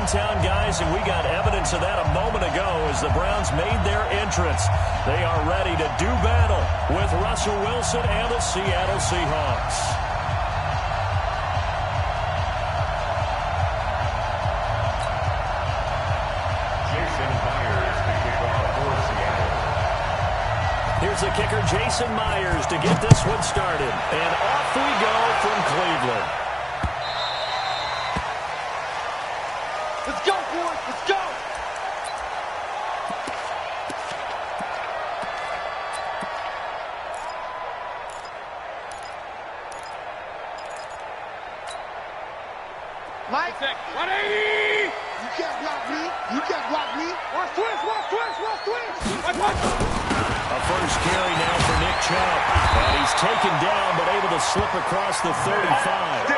hometown guys, and we got evidence of that a moment ago as the Browns made their entrance. They are ready to do battle with Russell Wilson and the Seattle Seahawks. Here's the kicker, Jason Myers, to get this one started. And off we go from Cleveland. Let's go, boys. Let's go. Mike. 180. You can't block me. You can't block me. Watch twist. Watch twist. Watch twist. Watch. A first carry now for Nick Chubb. And he's taken down, but able to slip across the 35.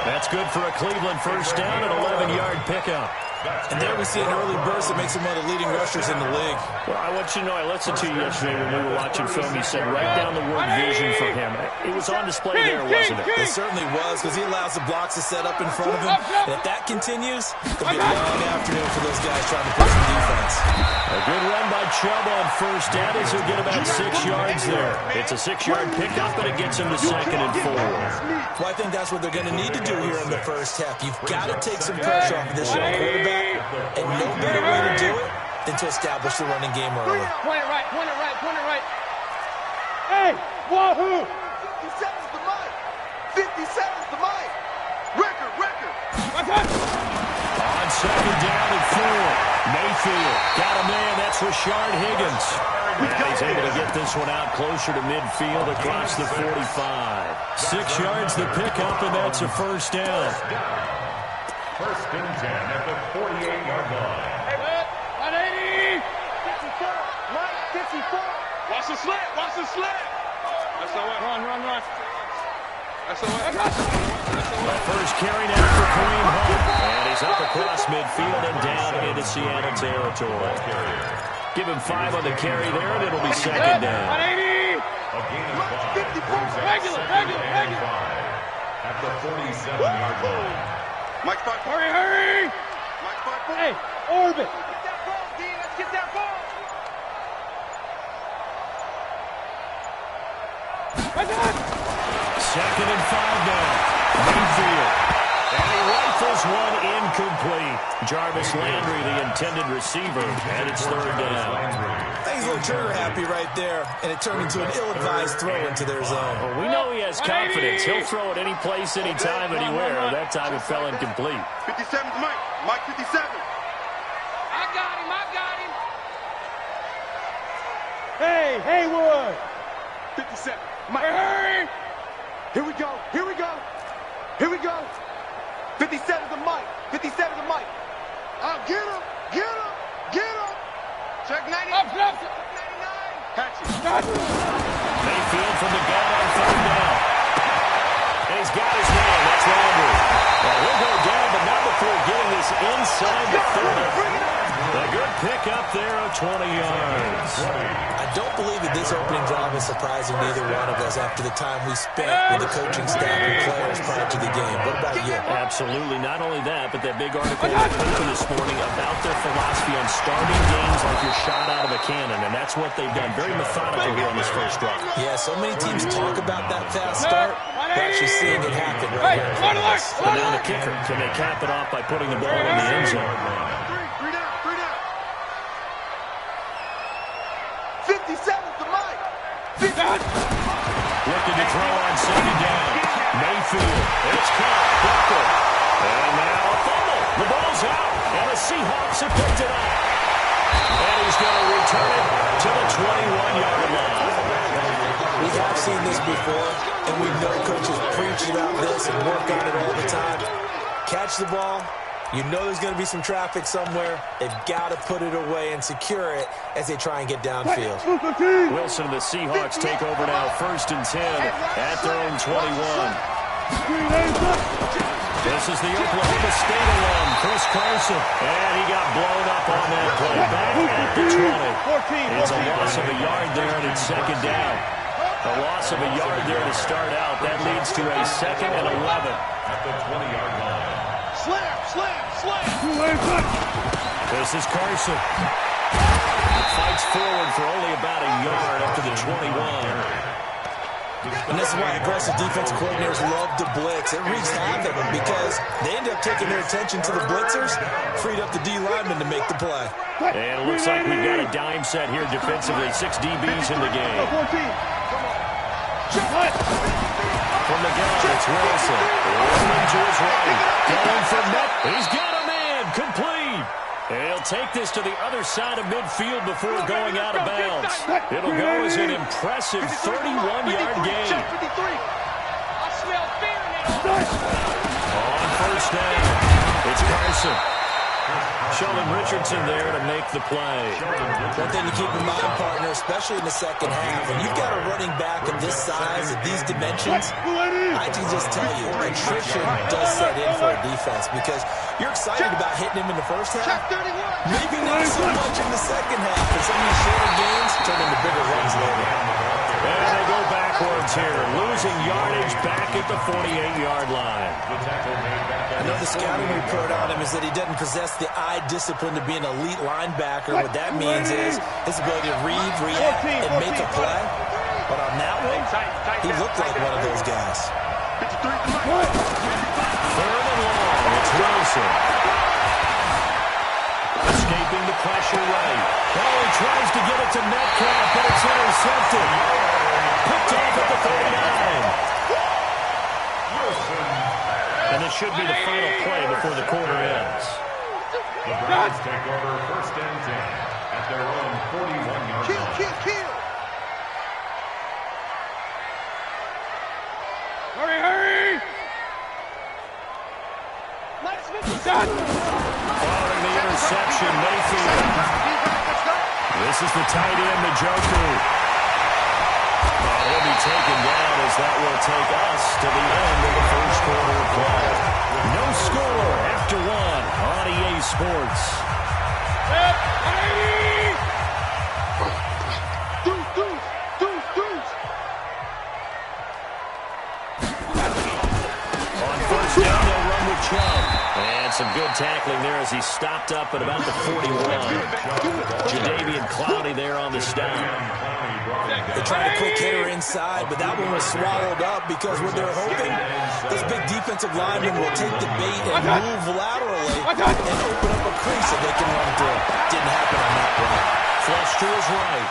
That's good for a Cleveland first down, an 11-yard pickup. And there we see an early burst that makes him one of the leading rushers in the league. Well, I want you to know, I listened to you yesterday when we were watching film. You said right down the word vision for him. It was on display there, wasn't it? It certainly was, because he allows the blocks to set up in front of him. And if that continues, it'll be a long afternoon for those guys trying to play some defense. A good run by Chubb on first down as he'll get about 6 yards there. It's a 6-yard pickup, but it gets him to 2nd and 4. Well, I think that's what they're going to need to do here in the first half. You've got to take some pressure off of this young quarterback, and no better way to do it than to establish the running game early. Point it right, point it right, point it right. Hey, wahoo! 57's the mic. 57's the mic. Record. On 2nd down and 4. Mayfield got a man. That's Rashard Higgins. And he's able to get this one out closer to midfield across the 45. 6 yards the pickup, and that's a first down. First and 10 at the 48-yard line. Hey, bud. 180. 54. Mike, 54. Watch the slant. Watch the slant. That's the way. Run. That's the way. The first carry now for Kareem Hunt. And he's up across midfield and down into Seattle territory. Give him 5 on the carry there, and it'll be 2nd down. 180. A gain of 5. Regular. At the 47-yard line. Mike, hurry. Mike, hey, orbit. Get that ball, D. Let's get that ball. Second and 5 now. Mayfield. And he rifles one incomplete. Jarvis Landry, the intended receiver, and it's 3rd down. Things look trigger happy right there, and it turned into an ill-advised throw into their zone. Well, we know he has confidence. He'll throw it any place, anytime, anywhere. That time it fell incomplete. 57's Mike. Mike 57. I got him. Hey, Haywood. 57. Mike. Hurry. Here we go. 57's the Mike. 57's the Mike. Get him. Check 90. Up. 99. Catch it. Mayfield from the gun on 3rd down. And he's got his man. That's Landry. Well, he'll go down, but not before getting this inside the 30. A good pickup there of 20 yards. I don't believe that this opening drive is surprising to either one of us after the time we spent with the coaching staff and players prior to the game. What about you? Absolutely. Not only that, but that big article in the paper this morning about their philosophy on starting games like you're shot out of a cannon, and that's what they've done. Very methodical here on this first drive. Yeah, so many teams talk about that fast start. We're actually seeing it happen right here in front of us. And now the kicker. Can they cap it off by putting the ball in the end zone? 57's the Mike. Looking to throw on 2nd down. Mayfield. It's caught. Buckle. And now a fumble. The ball's out. And the Seahawks have picked it up. And he's going to return it to the 21-yard line. We have seen this before, and we know coaches preach about this and work on it all the time. Catch the ball. You know there's going to be some traffic somewhere. They've got to put it away and secure it as they try and get downfield. Wilson and the Seahawks take over now, 1st and 10 at their own 21. This is the Oklahoma State alum, Chris Carson. And he got blown up on that play. Back at the 20. It's a loss of a yard there, and it's 2nd down. A loss of a yard there to start out. That leads to a 2nd and 11. At the 20-yard line. Slam. This is Carson. Fights forward for only about a yard up to the 21. And this is why aggressive defensive coordinators love to blitz. It wreaks havoc because they end up taking their attention to the blitzers, freed up the D linemen to make the play. And it looks like we've got a dime set here defensively. 6 DBs in the game. From the gun, it's Wilson. Rolling to his right. Going for net. He's got a man. Complete. And he'll take this to the other side of midfield before going out of bounds. It'll go as an impressive 31-yard gain. On first down, it's Carson. Sheldon Richardson there to make the play. One thing to keep in mind, partner, especially in the second half, when you've got a running back of this size, of these dimensions, I can just tell you, attrition does set in for a defense because you're excited about hitting him in the first half. Maybe not so much in the second half, but some of these shorter games turn into bigger runs later. And they go backwards here, losing yardage back at the 48-yard line. I know the scouting report on him is that he doesn't possess the eye discipline to be an elite linebacker. What that means is his ability to read, react, and make a play. But on that one, he looked like one of those guys. Third and long, it's Wilson. Escaping the pressure right. Oh, he tries to get it to Metcalf, but it's intercepted. Picked off at the 39. And this should be the final play before the quarter ends. The Browns take over first and 10 at their own 41-yard line. Kill. Hurry. Following the interception, Mayfield. This is the tight end, the Joker. And he'll be taken down as that will take us to the end of the first quarter of play. No score after one on EA Sports. On first down, they'll run with Chubb. And some good tackling there as he stopped up at about the 41. Jadavian Clowney there on the stop. They tried a quick hitter inside, but that one was swallowed up because what they're hoping, this big defensive lineman will take the bait and move laterally and open up a crease so they can run through. Didn't happen on that play. Flush to his right.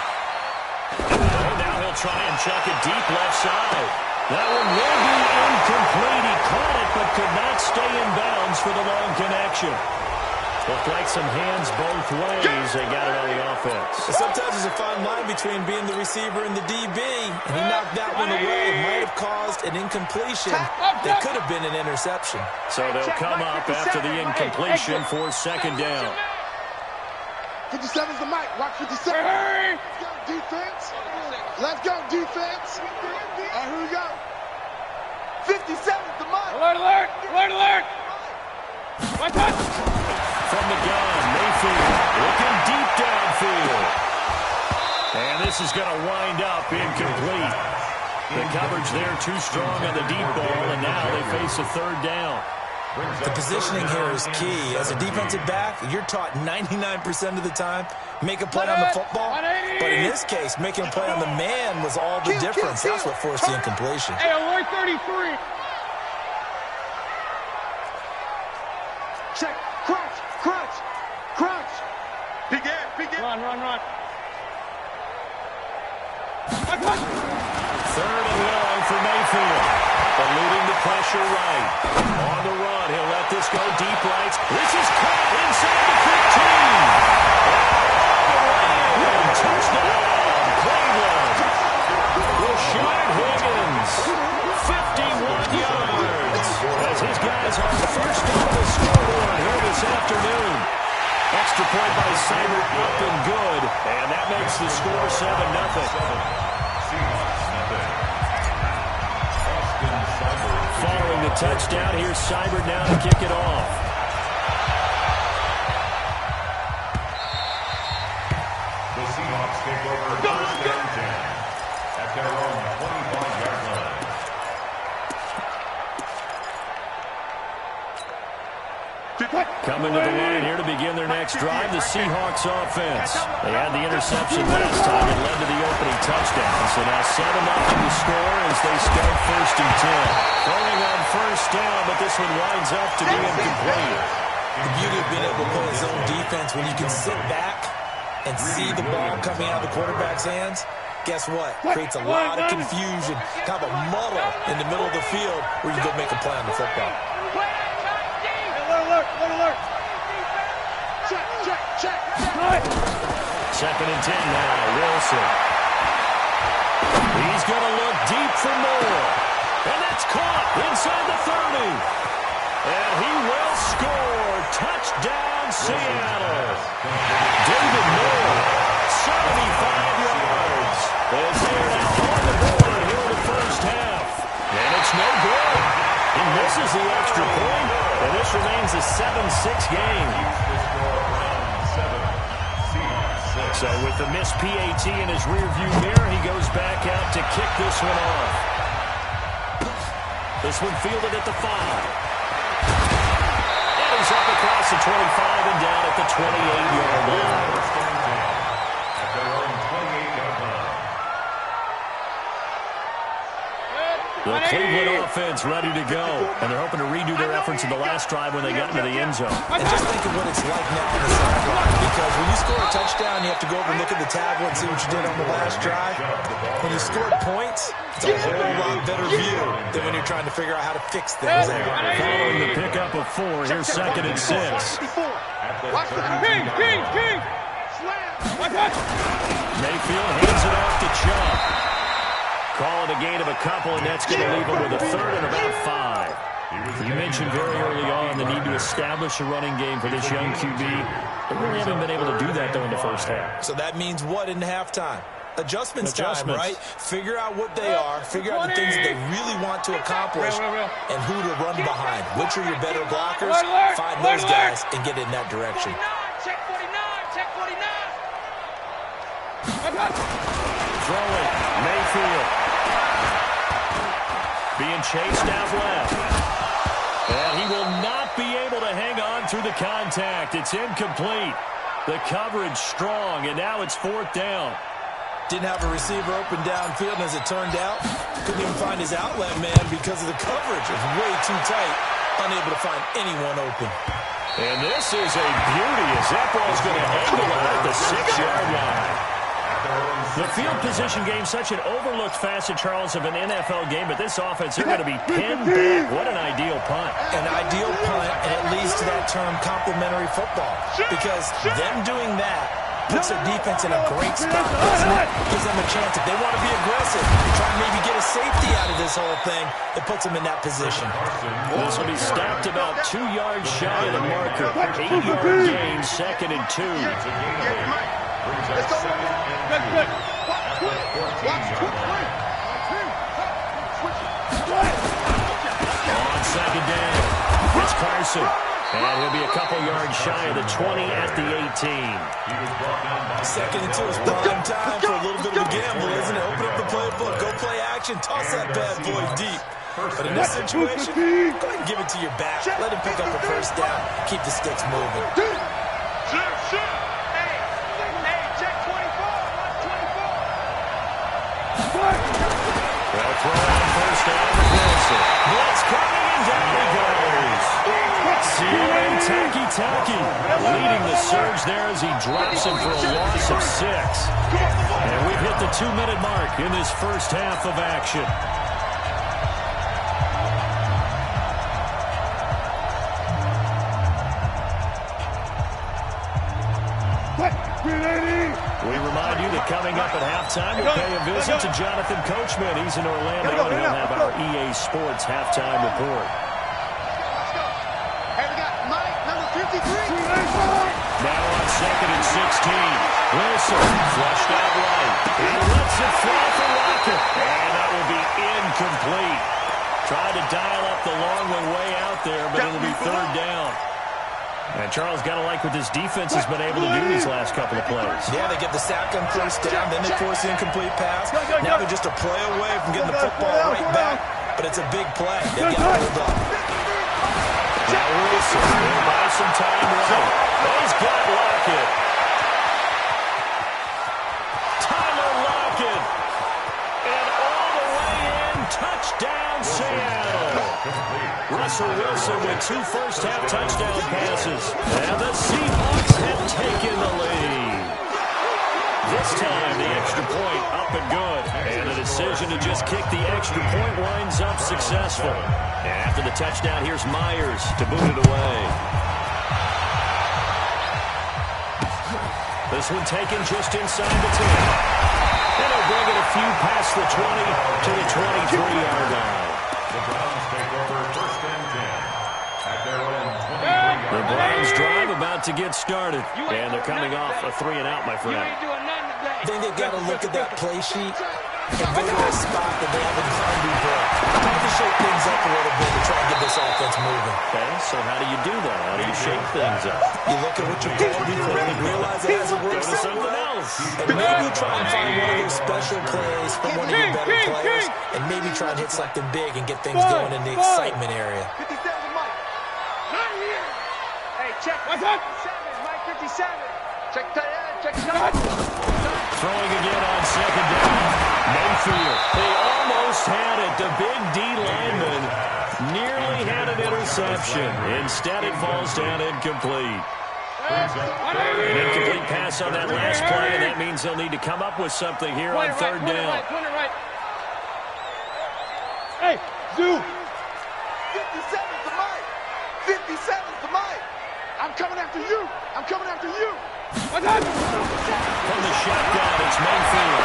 Oh, now he'll try and chuck it deep left side. That one will be incomplete. He caught it but could not stay in bounds for the long connection. Looked like some hands both ways. They got it on the offense. Sometimes there's a fine line between being the receiver and the DB, and he knocked that one away. It might have caused an incompletion that could have been an interception. So they'll come up after the incompletion for second down. 57's the mic. Watch 57. Let's go, defense. Let's go, defense. All right, here we go. 57's the mic. Alert. Watch out. From the gun, Mayfield looking deep downfield. And this is going to wind up incomplete. The coverage there too strong on the deep ball, and now they face a third down. The positioning here is key. As a defensive back, you're taught 99% of the time, make a play on the football. But in this case, making a play on the man was all the difference. That's what forced the incompletion. Hey, alert 33. Check. Crunch. Begin. Run. Third and long for Mayfield. Eluding the pressure right. On the run, he'll let this go deep right. This is caught inside the 15. Touchdown, Cleveland. Rashard Higgins, 51 yards. As his guys are the first on the scoreboard here this afternoon. Extra point by Seibert up and good. And that makes the score 7-0. Following the touchdown, here's Seibert now to kick it off. The Seahawks take over first and 10 at their own 25-yard line. Coming coming to the line here to begin their next drive, the Seahawks offense. They had the interception last time. It led to the opening touchdown. So now 7-0 to score as they start 1st and 10. Throwing on 1st down, but this one winds up to be incomplete. The beauty of being able to play zone defense when you can sit back and see the ball coming out of the quarterback's hands, guess what? Creates a lot of confusion, kind of a muddle in the middle of the field where you go make a play on the football. Alert. Check. 2nd and 10 now, Wilson. He's going to look deep for more. And that's caught inside the 30. And he will score. Touchdown, Seattle. David Moore, 75 yards. As they're now on the board here in the first half. And it's no good. He misses the extra point. And this remains a 7-6 game. So with the missed PAT in his rearview mirror, he goes back out to kick this one off. This one fielded at the 5. And he's up across the 25 and down at the 28-yard line. The Cleveland offense ready to go. And they're hoping to redo their efforts in the last drive when they got into the end zone. And just think of what it's like now on the sideline. Because when you score a touchdown, you have to go over and look at the tablet and see what you did on the last drive. When you scored points, it's a whole lot better view than when you're trying to figure out how to fix things there. Following the pickup of 4, here's 2nd and 6. Mayfield hands it off to Chubb. Call it a gain of a couple, and that's going to leave him with a 3rd and about 5. You mentioned very early on the need to establish a running game for this young QB. They really haven't been able to do that, though, in the first half. So that means what in halftime? Adjustments time, right? Figure out what they are, figure out the things that they really want to accomplish, and who to run behind. Which are your better blockers? Find those guys and get in that direction. Check 49. Throwing, Mayfield. Being chased out left. And he will not be able to hang on through the contact. It's incomplete. The coverage strong, and now it's 4th down. Didn't have a receiver open downfield, and as it turned out, couldn't even find his outlet man because of the coverage. It was way too tight, unable to find anyone open. And this is a beauty as that ball's going to angle out at the 6-yard line. The field position game, such an overlooked facet, Charles, of an NFL game, but this offense, they're going to be pinned back. What an ideal punt. An ideal punt, and it leads to that term complementary football, because them doing that puts their defense in a great spot, doesn't it? Gives them a chance. If they want to be aggressive, try and maybe get a safety out of this whole thing, it puts them in that position. This will be stopped about 2 yards shy of the marker. 8-yard gain, 2nd and 2. Let's go. Good. Watch. On 2nd down, it's Carson. And he'll be a couple yards shy of the 20 at the 18. 2nd and 2 is prime time for a little bit of a gamble, isn't it? Open up the playbook, go play action, toss that bad boy deep. But in this situation, go ahead and give it to your back. Let him pick up a 1st down. Keep the sticks moving. They'll throw on 1st down to Wilson. Blitz coming, and down he goes. Ceiling Taki leading the surge there as he drops him for a loss of 6. And we've hit the 2-minute mark in this first half of action. We remind you that coming up at halftime, we'll pay a visit to Jonathan Coachman. He's in Orlando, and he'll have our EA Sports halftime report. Hey, we got Mike, number 53. Now on 2nd and 16. Wilson flushed out right. He lets it fly for Rocket. And that will be incomplete. Tried to dial up the long one way out there, but it'll be 3rd down. And Charles, got to like what this defense has been able to do these last couple of plays. Yeah, they get the sack on 1st down, then they force the incomplete pass. Now they're just a play away from getting the football right back, but it's a big play. They've got to hold up. Now Wilson will buy some time right. He's got Lockett. Tyler Lockett. And all the way in, touchdown Seattle. Russell Wilson with 2 first-half touchdown passes. And the Seahawks have taken the lead. This time, the extra point up and good. And the decision to just kick the extra point winds up successful. And after the touchdown, here's Myers to boot it away. This one taken just inside the 10. And they'll bring it a few past the 20 to the 23-yard line. The Browns take over 1st and 10 at their own 23-yard line. The Browns drive about to get started. And they're coming off a 3-and-out, my friend. I think they've got to look at that play sheet and go to a spot that they haven't done before. Try to shake things up a little bit to try to get this offense moving. Okay, so how do you do that? How do you shake things up? You look at what you're called before and realize it hasn't worked Go to something else. And maybe try and find one of those special plays from one of your better players, and maybe try and hit something big and get things going in the excitement area. 57, Mike. Not here. Hey, check. What's up? 57, Mike 57. Check tight end. Check tight end. Throwing again on 2nd down. Mayfield. They almost had it. The big D lineman nearly had an interception. Instead, it falls down incomplete. An incomplete pass on that last play, and that means they'll need to come up with something here on 3rd down. Hey, Zoo. 57's the Mike. 57's the Mike. I'm coming after you. I'm coming after you. What's up? From the shotgun, it's Mayfield.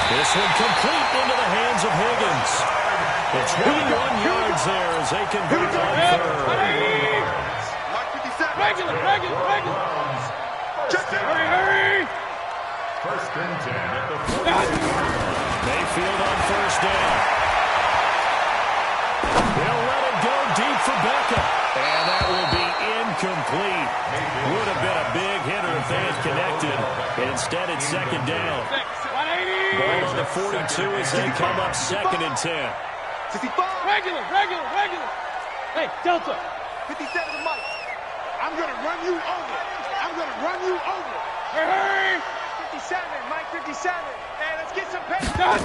This one complete into the hands of Higgins. The 21 yards there as they convert on 3rd. Mike 57. Regular. Check it. Hurry. 1st and 10 at the 40. Mayfield on 1st down. They'll let it go deep for Beckham. And that will be incomplete. Would have been a big hitter if they had connected. Instead, it's 2nd down. Ball on the 42 as they come up 2nd and 10. 65. Regular. Hey, Delta. 57 to Mike. I'm going to run you over. Hurry. 57, Mike 57. Hey, let's get some pace. And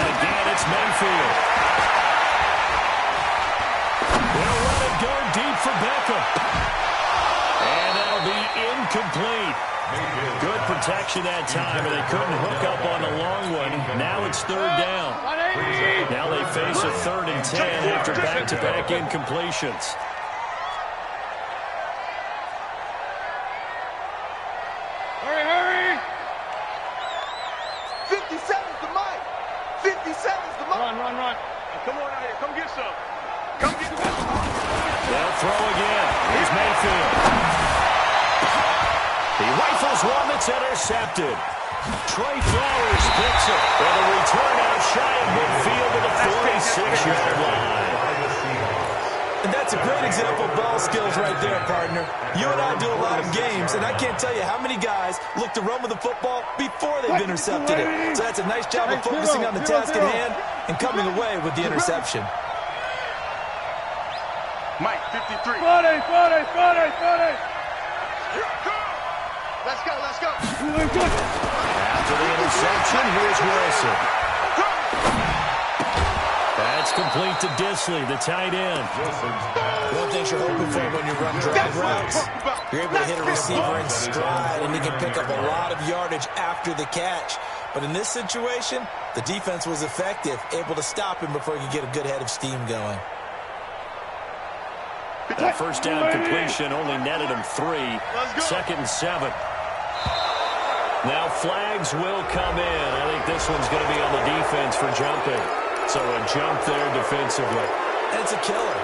again, it's Mayfield. They'll let it go deep for Beckham. And that'll be incomplete. Good protection that time, and they couldn't hook up on the long one. Now it's 3rd down. Now they face a 3rd and 10 after back-to-back incompletions. Hurry. 57's the Mike. 57's the Mike. Run. Come on out here. Come get some. They'll throw again. Here's Mayfield. He rifles one that's intercepted. Trey Flowers picks it. And a return out shy of midfield to the 46-yard line. And that's a great example of ball skills right there, partner. You and I do a lot of games, and I can't tell you how many guys look to run with the football before they've intercepted it. So that's a nice job of focusing on the task at hand and coming away with the interception. Mike 53. 40. Let's go. After the interception, here's Wilson. That's complete to Disley, the tight end. One thing you're hoping for when you run drag routes, you're able to hit a receiver in stride, and he can pick up a lot of yardage after the catch. But in this situation, the defense was effective, able to stop him before he could get a good head of steam going. That 1st down completion only netted him 3. 2nd and 7. Now flags will come in. I think this one's going to be on the defense for jumping. So a jump there defensively. And it's a killer.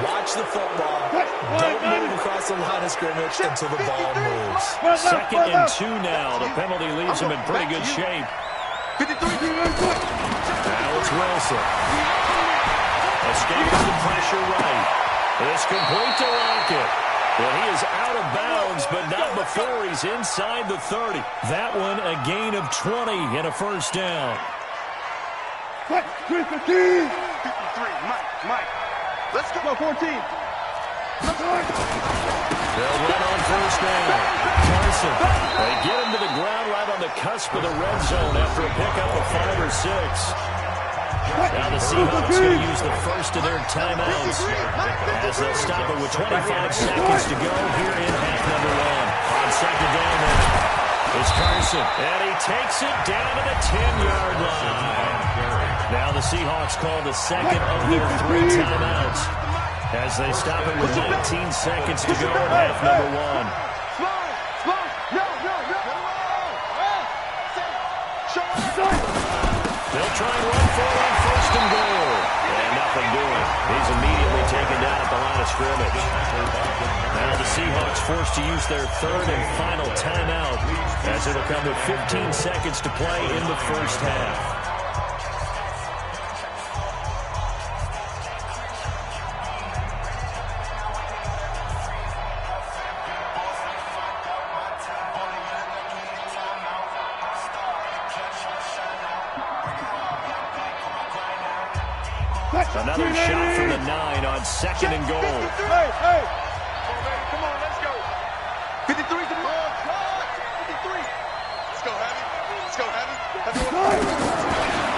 Watch the football. Don't move across the line of scrimmage until the ball moves. 2nd and 2 now. The penalty leaves him in pretty good shape. 53. Now it's Wilson. Escapes the pressure right. It's complete to Lockett. Well, he is out of bounds, but not before he's inside the 30. That one a gain of 20 and a 1st down. 53, Mike. Let's go. 14. They'll run on first down. Carson. They get him to the ground right on the cusp of the red zone after a pickup of 5 or 6. Now the Seahawks going to use the first of their timeouts as they'll stop it with 25 seconds to go here in half number 1. On second down now is Carson. And he takes it down to the 10-yard line. Now the Seahawks call the second of their 3 timeouts as they stop it with 19 seconds to go in half number 1. They'll try and run for it on first and goal. And nothing doing. He's immediately taken down at the line of scrimmage. Now the Seahawks forced to use their third and final timeout as it'll come with 15 seconds to play in the first half. Another shot from the 9 on second and goal. Hey. Come on, let's go. 53 to the ball. 53. Let's go, Heavy. Let's go, Heavy.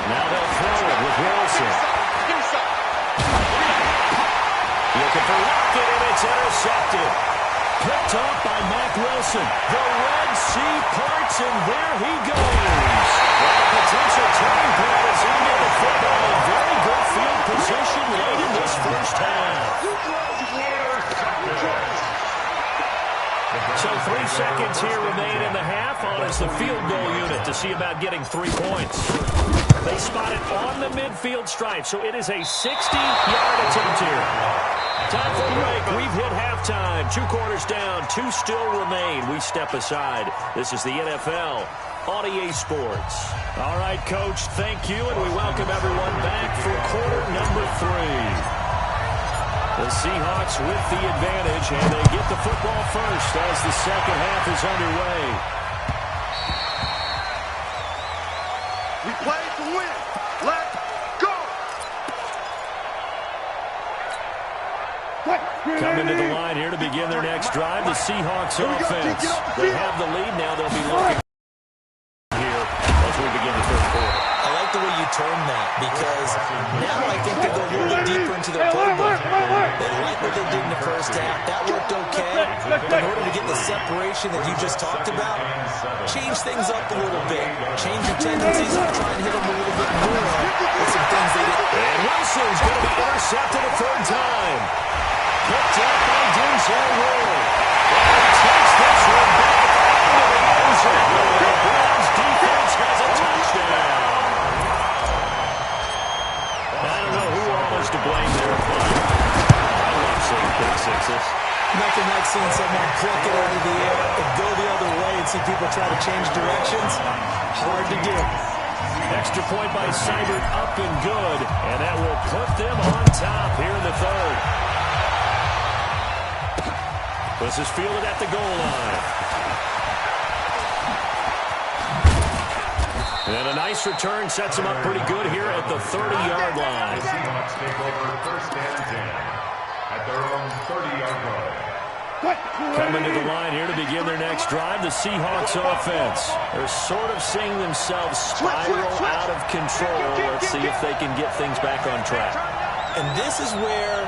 Now they'll throw it with Wilson. Give me some. Looking for Lockett, and it's intercepted. Picked off by Mack Wilson. The Red Sea parts, and there he goes. Well, a potential turning point is into the football in very good field position late in this first half. So 3 seconds here remain in the half on as the field goal unit to see about getting 3 points. They spot it on the midfield stripe, so it is a 60-yard attempt here. Time for a break. We've hit halftime. 2 quarters down. 2 still remain. We step aside. This is the NFL on EA Sports. All right, Coach, thank you, and we welcome everyone back for quarter number 3. The Seahawks with the advantage, and they get the football first as the second half is underway. We play to win. Let's go. Coming to the line here to begin their next drive, the Seahawks offense. They have the lead now. They'll be looking here as we begin the third quarter. I like the way you term that because now I think they go a little bit deeper into their playbook. They like what they did in the first half. That worked okay. But in order to get the separation that you just talked about, change things up a little bit. Change your tendencies and try and hit them a little bit more with some things they did. And Wilson's going to be intercepted a third time. Picked up by Denzel Ward. And he takes this one back into the end zone. The Browns defense has a touchdown. I don't know who all is to blame there, but I love seeing pick sixes. Nothing like seeing someone pluck it out of the air and go the other way and see people try to change directions. Hard to do. Extra point by Seibert, up and good. And that will put them on top here in the third. This is fielded at the goal line. And a nice return sets him up pretty good here at the 30-yard line. The Seahawks take over first and 10 at their own 30-yard line. Coming to the line here to begin their next drive, the Seahawks offense. They're sort of seeing themselves spiral out of control. Let's see if they can get things back on track. And this is where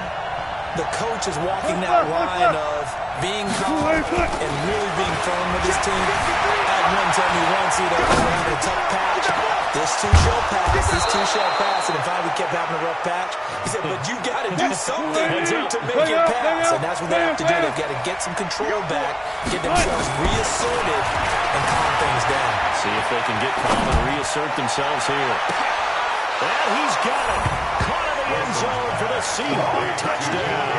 the coach is walking that line of being calm and really being firm with his team. I had one tell me once, we're having a tough patch. This team shall pass, and if we kept having a rough patch, he said, but you got to do something to make it pass. And that's what they have to do. They've got to get some control back, get themselves reasserted, and calm things down. See if they can get calm and reassert themselves here. And he's got it. Caught in the end zone for the Seahawks touchdown.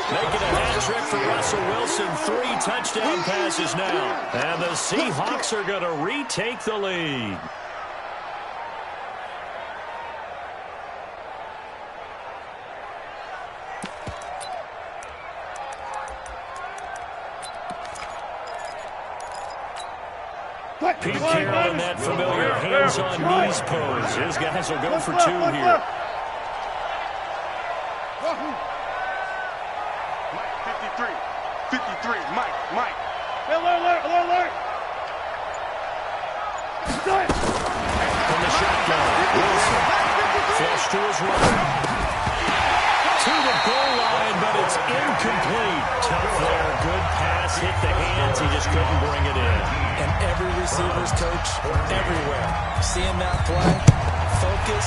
Making a hat trick for Russell Wilson. 3 touchdown passes now. And the Seahawks are going to retake the lead. Pete Carroll in that familiar hands-on knees pose. His guys will go for 2 here. 53, Mike. Alert. From the shotgun, Wilson. Flush to his right. To the goal line, but it's incomplete. Tough there. Good pass. Hit the hands. He just couldn't bring it in. And every receiver's coach, everywhere, seeing that play, focus.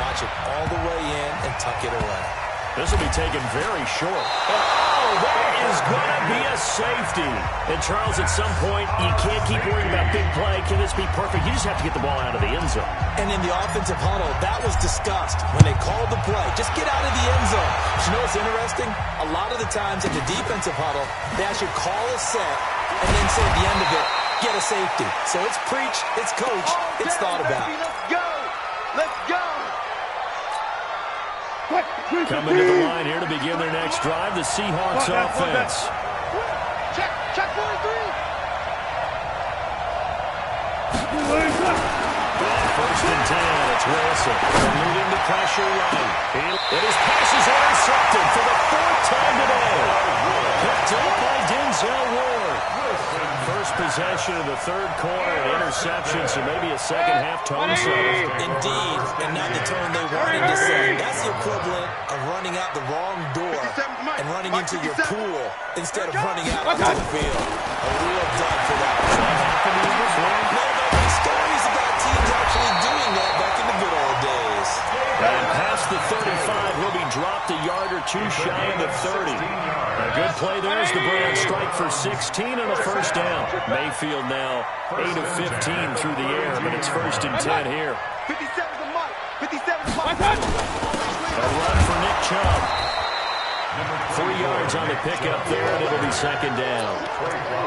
Watch it all the way in and tuck it away. This will be taken very short. Oh, that is going to be a safety. And, Charles, at some point, you can't keep worrying about big play. Can this be perfect? You just have to get the ball out of the end zone. And in the offensive huddle, that was discussed when they called the play. Just get out of the end zone. But you know what's interesting? A lot of the times in the defensive huddle, they actually call a set and then say at the end of it, get a safety. So it's preach, it's coach, it's thought about. Let's go. Coming to the line here to begin their next drive, the Seahawks offense. Check 43. First and 10, it's Wilson. Leading the pressure right. And his pass is intercepted for the fourth time today. Picked up by Denzel Ward. First possession of the third quarter, an interception, so maybe a second-half tone setter. Indeed, and not the tone they wanted to set. That's the equivalent of running out the wrong door and running into your pool instead of running out onto the field. A real dud for that. No, there's stories about teams actually doing that back in the good old days. And past the 35, he'll be dropped a yard or two shy of the 30. A good play there as the Browns strike for 16 and a first down. Mayfield now 8 of 15 through the air, but it's first and 10 here. 57 to Mike. 57 to Mike. A run for Nick Chubb. 3 yards on the pickup there, and it'll be second down.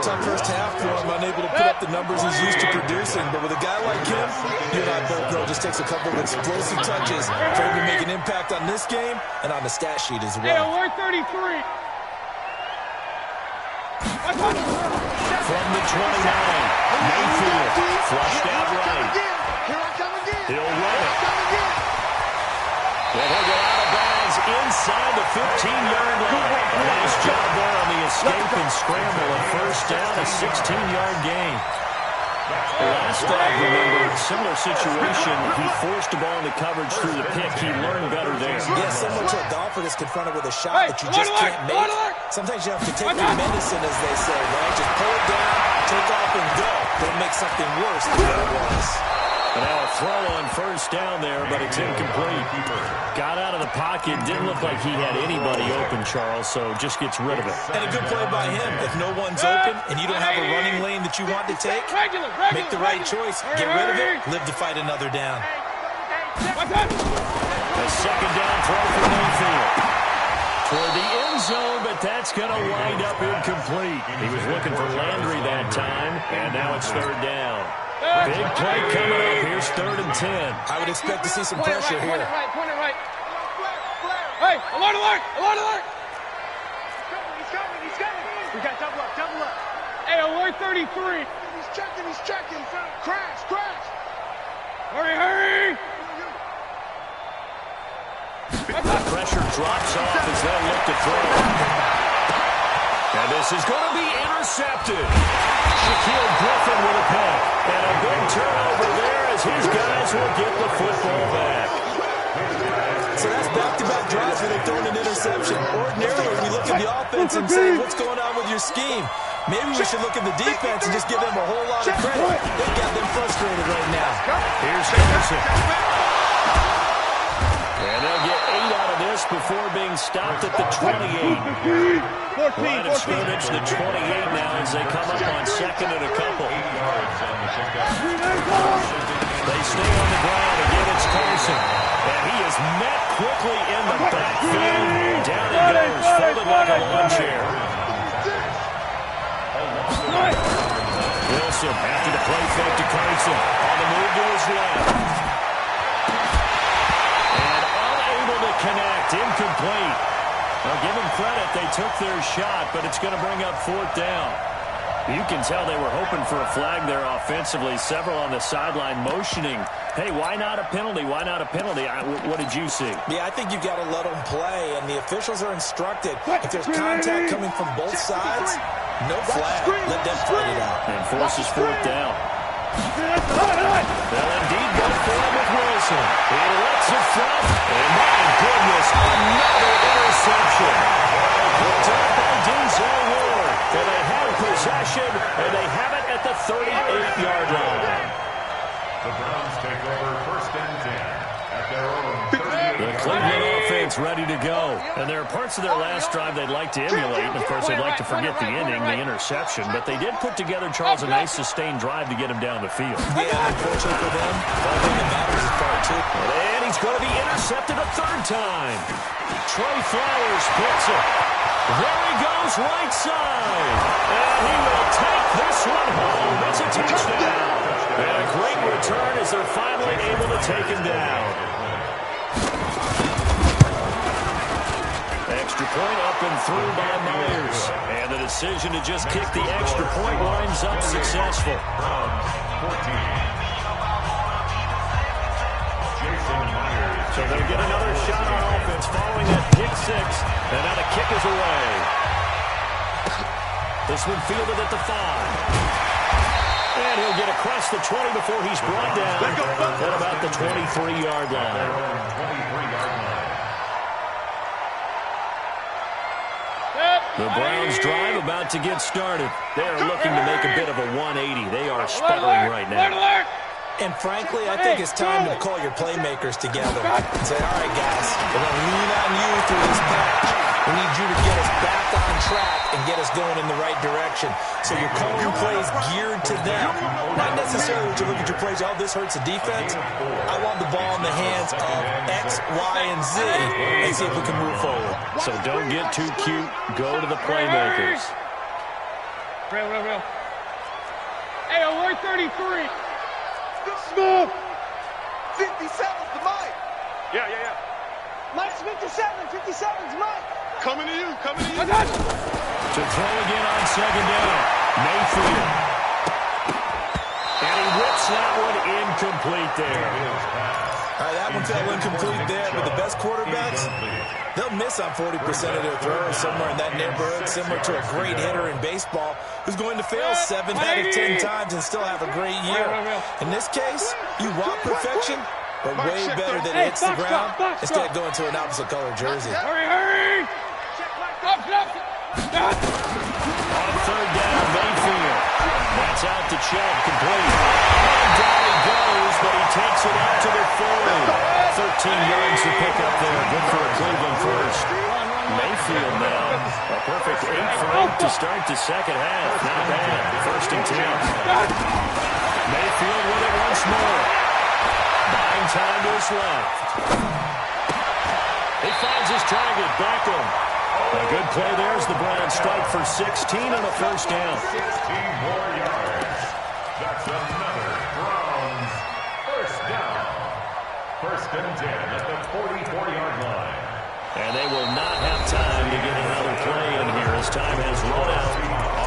Tough first half for him, unable to put up the numbers he's used to producing. But with a guy like him, you and I both know it just takes a couple of explosive touches for him to make an impact on this game and on the stat sheet as well. Hey, alert 33. From the 29, Mayfield flushed out right. Here I come again. He'll run it. Well, he'll go out of bounds inside the 15-yard line. A nice job there on the escape and scramble. A first down, a 16-yard gain. Last drive, remember, similar situation. He forced the ball into coverage through the pick. He learned better there. Yeah, similar to a golfer that's confronted with a shot that you just can't make. Sometimes you have to take your medicine, as they say, right? Just pull it down, take off, and go. Don't make something worse than what it was. And now a throw on first down there, but it's incomplete. Got out of the pocket. Didn't look like he had anybody open, Charles, so just gets rid of it. And a good play by him. If no one's open and you don't have a running lane that you want to take, make the right choice. Get rid of it. Live to fight another down. A second down throw for Mayfield. Toward the end zone, but that's going to wind up incomplete. He was looking for Landry that time, and now it's third down. Big play coming up. Here's third and 10. I would expect to see some pressure here. Point it right. Hey, alert. He's coming. We got double up. Hey, alert 33. He's checking. Crash. Hurry. Pressure drops off as they look to throw. And this is going to be intercepted. Shaquille Griffin with a pick. And a big turnover there as his guys will get the football back. So that's back-to-back drives where they've thrown an interception. Ordinarily, we look at the offense and say, what's going on with your scheme? Maybe we should look at the defense and just give them a whole lot of credit. They've got them frustrated right now. Here's Carson. And they'll get 8 out of this before being stopped at the 28. Line of scrimmage, the 28 now as they come up on second and a couple. They stay on the ground. Again, it's Carson. And he is met quickly in the backfield. Down he goes, folded like a lawn chair. Wilson after the play fake to Carson. On the move to his left. And unable to connect. Incomplete. Well, give them credit. They took their shot, but it's going to bring up fourth down. You can tell they were hoping for a flag there offensively. Several on the sideline motioning, hey, why not a penalty? Why not a penalty? What did you see? Yeah, I think you've got to let them play, and the officials are instructed. If there's contact coming from both sides, no flag. Let them fight it out. And forces fourth down. They'll indeed go for it with Wilson. He lets it front, and my goodness, another interception. Picked up by Denzel Ward. So they have possession, and they have it at the 38-yard line. The Browns take over 1st and 10 at their own 38. The Cleveland offense ready to go. And there are parts of their last drive they'd like to emulate. And, of course, they'd like to forget the inning, the interception. But they did put together, Charles, a nice sustained drive to get him down the field. Yeah, unfortunately for them, the only thing that matters is part 2. And he's going to be intercepted a 3rd time. Trey Flowers picks it. There he goes, right side. And he will take this one home. It's a touchdown. And a great return as they're finally able to take him down. Extra point up and through by Myers. And the decision to just kick the extra point winds up successful. So they'll get another shot on offense following that pick 6. And now the kick is away. This one fielded at the 5. And he'll get across the 20 before he's brought down at about the 23-yard line. The Browns drive about to get started. They are looking to make a bit of a 180. They are sputtering right now. And frankly, I think it's time to call your playmakers together and say, all right, guys, we're going to lean on you through this patch. We need you to get us back on track and get us going in the right direction. So you're calling plays geared to them. Not necessarily that you look at your plays, oh, this hurts the defense. I want the ball in the hands of X, Y, and Z and see if we can move forward. So don't get too cute. Go to the playmakers. Real. Hey, alert 33. Smooth. 57's the Mike. Yeah. Mike's 57. 57's Mike. Coming to you. To throw again on 2nd down. Mayfield. And he whips that one incomplete there. All right, that one fell incomplete there, but the best quarterbacks, they'll miss on 40% of their throws somewhere in that neighborhood, similar to a great hitter in baseball who's going to fail 7 out of 10 times and still have a great year. In this case, you want perfection, but way better that it hits the ground instead of going to an opposite color jersey. Hurry! On 3rd down, Mayfield. That's out to Chubb, complete. And down he goes, but he takes it out to the 40. 13 yards to pick up there. Good for a Cleveland first. Mayfield now. A perfect 8 for 8 to start the 2nd half. Not bad. 1st and 10. Mayfield with it once more. Buying time to his left. He finds his target, Beckham. A good play there as the Browns strike for 16 and a 1st down. 16 more yards. That's another Browns 1st down. 1st and 10 at the 44-yard line. And they will not have time to get another play in here as time has run out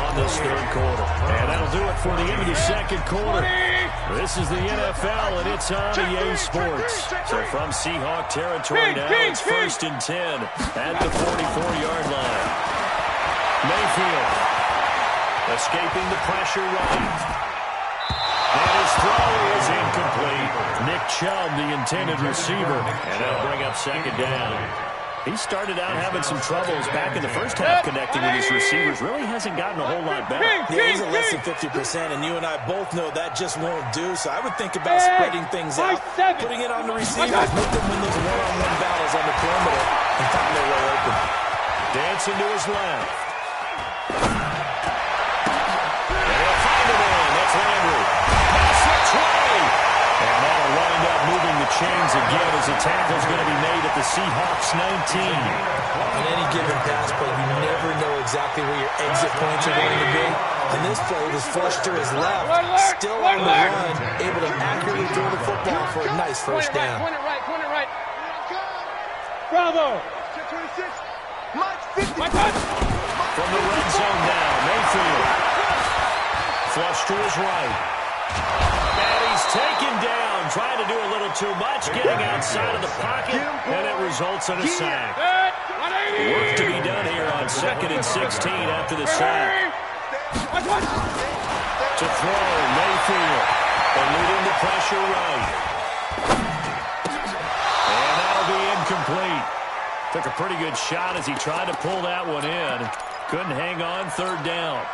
on this 3rd quarter. And that'll do it for the end of the 2nd quarter. This is the NFL, and it's on EA Sports. So from Seahawk territory now, it's 1st and 10 at the 44-yard line. Mayfield escaping the pressure right. And his throw is incomplete. Nick Chubb, the intended receiver, and that'll bring up 2nd down. He started out having some troubles back in the 1st half connecting with his receivers. Really hasn't gotten a whole lot better. Yeah, he's at less than 50%, and you and I both know that just won't do. So I would think about spreading things out, putting it on the receivers, make them win those one-on-one battles on the perimeter, and find their way open. Dancing to his left. And he'll find it in. That's Landry. Massive try. And that'll wind up moving the chains again as the tackle's going to be made at the Seahawks 19. On any given pass play, you never know exactly where your exit points are going to be. And this play was flushed to his left, still on the run, able to accurately throw the football for a nice 1st down. Point it right. Bravo. 26. Mike 50. From the red zone now, Mayfield. Flush to his right. And he's taken down, trying to do a little too much, getting outside of the pocket, and it results in a sack. Work to be done here on 2nd and 16 after the sack. To throw, Mayfield, eluding the pressure right. And that'll be incomplete. Took a pretty good shot as he tried to pull that one in. Couldn't hang on, 3rd down.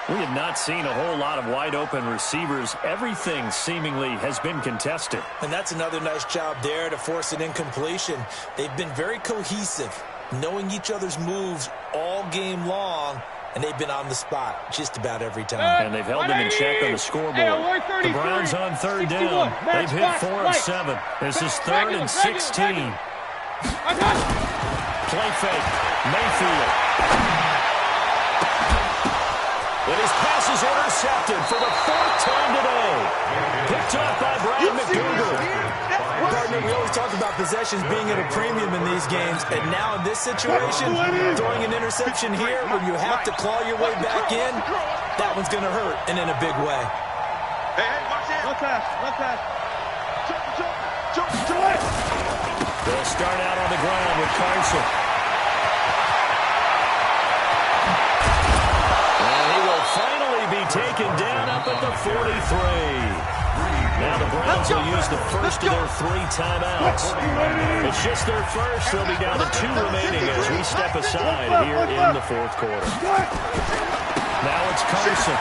We have not seen a whole lot of wide-open receivers. Everything seemingly has been contested. And that's another nice job there to force an incompletion. They've been very cohesive, knowing each other's moves all game long, and they've been on the spot just about every time. And they've held them in check on the scoreboard. The Browns on 3rd down. They've hit 4 of 7. This is 3rd and 16. Play fake. Mayfield. And his pass is intercepted for the 4th time today. Picked off by Brian McDougal. Partner, we always talk about possessions being at a premium in these games, and now in this situation, throwing an interception here when you have to claw your way back in, that one's going to hurt, and in a big way. Hey, watch it. Look pass. Jump. They'll start out on the ground with Carson. And he will finally be taken down up at the 43. Now the Browns will use the first of their 3 timeouts. It's just their first. They'll be down to 2 remaining as we step aside here in the 4th quarter. Now it's Carson.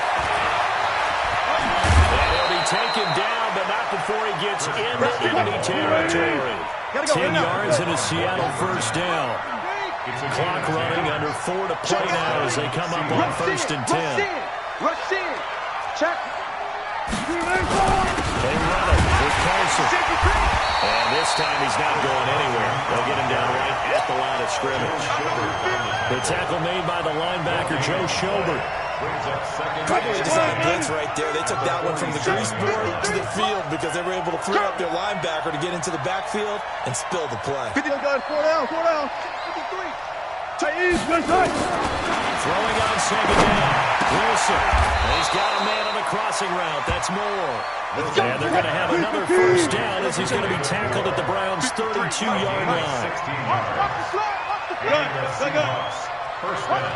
And he'll be taken down, but not before he gets into enemy territory. 10 yards and a Seattle 1st down. Clock running, under 4 to play now as they come up on 1st and 10. Rush in. Check. They run it with Carson. And this time he's not going anywhere. They'll get him down right at the line of scrimmage. The tackle made by the linebacker, Joe Schobert. Probably a design blitz right there. They took that one from the grease board to the field because they were able to free up their linebacker to get into the backfield and spill the play. 50 guys, 4 down. 53. Tight end, good tight. Throwing on 2nd down. Wilson. And he's got a man on the crossing route. That's Moore. And they're going to have another 1st down as he's going to be tackled at the Browns' 32-yard line. First down.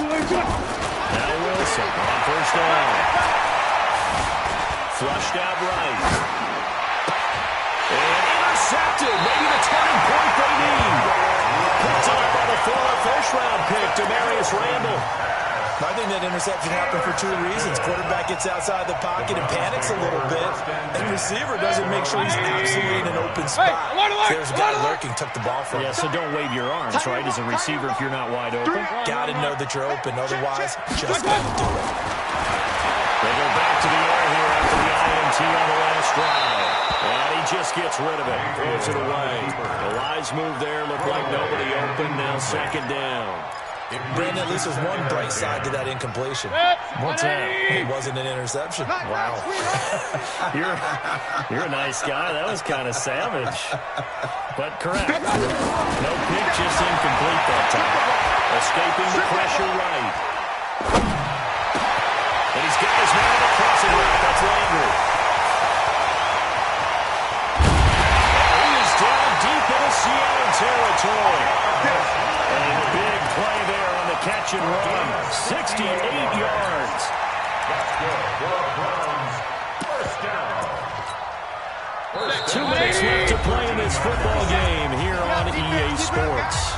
Let's go. Now Wilson on 1st down. Flushed out right. And intercepted. Maybe the turning point they need. Picked up by the former 1st-round pick, Demarius Randall. I think that interception happened for 2 reasons. Quarterback gets outside the pocket and panics a little bit, and receiver doesn't make sure he's absolutely in an open spot. There's a guy lurking, took the ball from him. Yeah, so don't wave your arms, right, as a receiver if you're not wide open. Got to know that you're open, otherwise, just got to do it. They go back to the air here after the INT on the last drive. And he just gets rid of it, throws it away. The wise move there, looked like nobody open, now 2nd down. Brandon, at least there's one bright side to that incompletion. What's that? It wasn't an interception. Wow. You're a nice guy. That was kind of savage. But correct. No pick, just incomplete that time. Escaping the pressure right. And he's got his man on the crossing route. That's Landry. He is down deep into Seattle territory. A big play there on the catch and run. 68 yards. That's good for the Browns. First down. 2 minutes left to play in this football game here on EA Sports.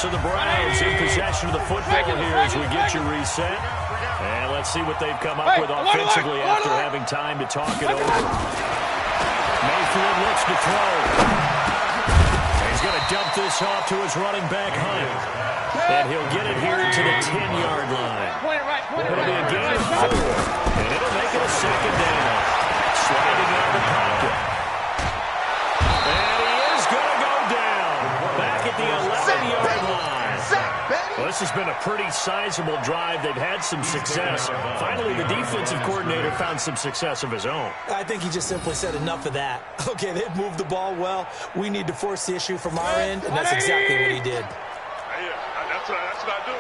So the Browns in possession of the football here as we get you reset. And let's see what they've come up with offensively after having time to talk it over. Mayfield looks to throw. He's going to dump this off to his running back, Hunt. And he'll get it here to the 10-yard line. It'll be a gain of 4. And it'll make it a 2nd down. Sliding out of the pocket. And he is going to go down. Back at the 11-yard line. The this has been a pretty sizable drive. They've had some success. Finally, the defensive coordinator found some success of his own. I think he just simply said enough of that. Okay, they've moved the ball well. We need to force the issue from our end, and that's exactly what he did. That's what I do.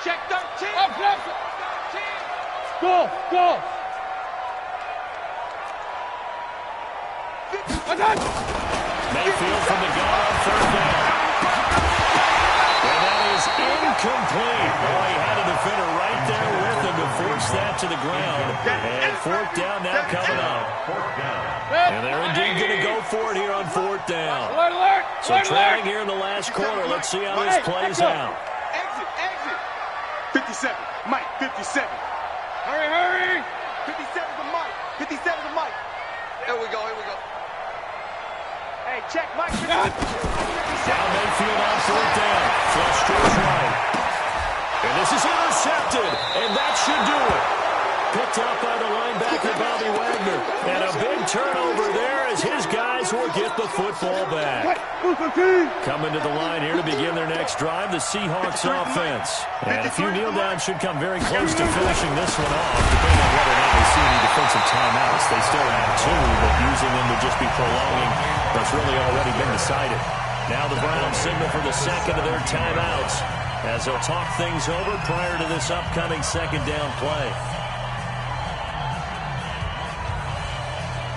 Check 13. Go. Mayfield from the gun on third down. And that is incomplete. Oh, he had a defender right there with him to force that to the ground. And fourth down now coming up. And they're indeed going to go for it here on fourth down. So trying here in the last quarter. Let's see how this plays out. Exit. 57. Mike, 57. Hurry. 57 to Mike. 57 to Mike. Here we go. Hey, check Mike. Now Mayfield on fourth down. Flush towards right. And this is intercepted. And that should do it. Picked up by the linebacker, Bobby Wagner. And a big turnover there as his guys will get the football back. Coming to the line here to begin their next drive, the Seahawks offense. And a few kneel downs should come very close to finishing this one off, depending on whether or not they see any defensive timeouts. They still have two, but using them would just be prolonging what's really already been decided. Now the Browns signal for the second of their timeouts as they'll talk things over prior to this upcoming second down play.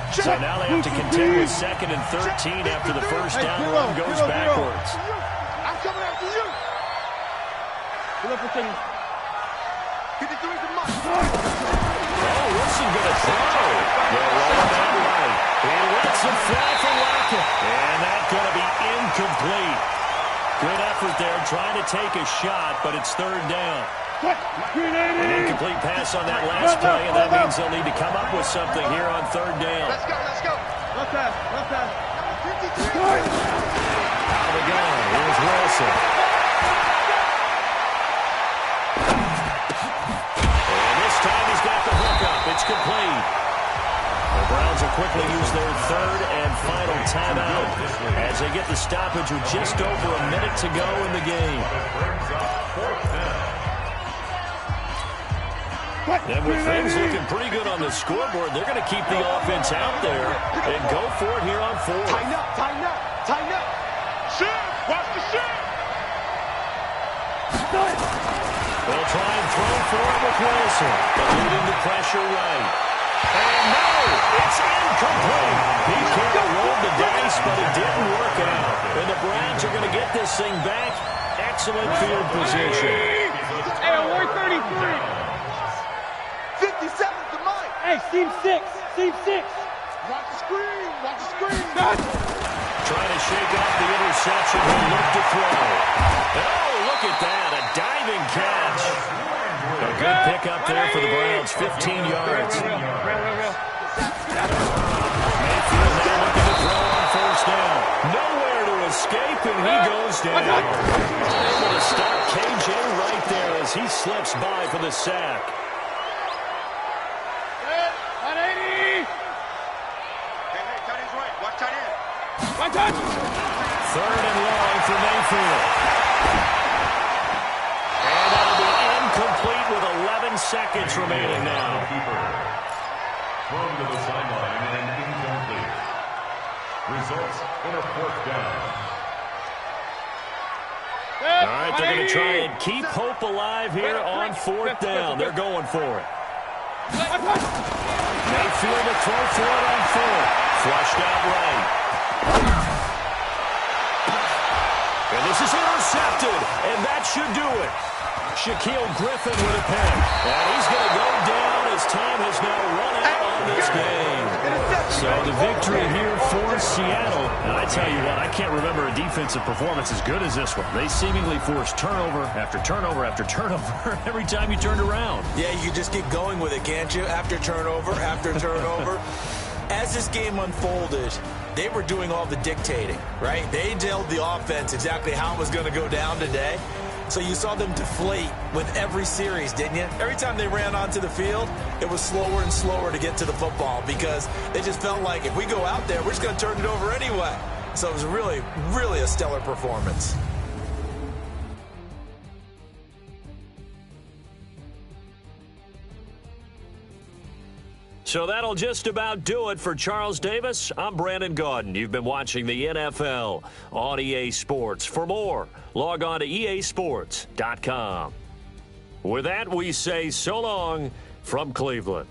So now they have to contend with second and 13 after the first down run goes backwards. I'm coming after you. 53 to Mike. Oh, Wilson going to throw. They're rolling that right. He lets it fly for Lockett. And that's going to be incomplete. Good effort there trying to take a shot, but it's third down. An incomplete pass on that last play, and that means they'll need to come up with something here on third down. Let's go. Left pass. Out of the gun. Here's Wilson. And this time he's got the hookup. It's complete. The Browns will quickly use their third and final timeout as they get the stoppage with just over a minute to go in the game. And with things looking pretty good on the scoreboard, they're going to keep the offense out there and go for it here on fourth. Tighten up. Shift. Watch the shift. They'll try and throw for it with Wilson. But leading the pressure right. And no, it's incomplete. He kind of rolled the dice, but it didn't work out. And the Browns are going to get this thing back. Excellent field position. Hey, 133. 57 to Mike. Hey, seam six. Watch the screen. Trying to shake off the interception. He'll look to throw. Oh, look at that. A diving catch. A good pickup there for the Browns. 15 yards. Mayfield now looking to throw on first down. Nowhere to escape, and he goes down. Able to stop KJ right there as he slips by for the sack. Third and long for Mayfield. And that'll be incomplete with 11 seconds remaining now. Thrown to the sideline and incomplete. Results in a fourth down. All right, they're going to try and keep hope alive here on fourth down. They're going for it. Mayfield to throw for it on fourth. Flushed out right. And this is intercepted, and that should do it. Shaquille Griffin with a pick. And he's going to go down as time has now run out on this game. So the victory here for Seattle. And I tell you what, I can't remember a defensive performance as good as this one. They seemingly forced turnover after turnover after turnover every time you turned around. Yeah, you just keep going with it, can't you? After turnover, after turnover. As this game unfolded, they were doing all the dictating, right? They told the offense exactly how it was going to go down today. So you saw them deflate with every series, didn't you? Every time they ran onto the field, it was slower and slower to get to the football because they just felt like if we go out there, we're just going to turn it over anyway. So it was really, really a stellar performance. So that'll just about do it for Charles Davis. I'm Brandon Gaudin. You've been watching the NFL on EA Sports. For more, log on to easports.com. With that, we say so long from Cleveland.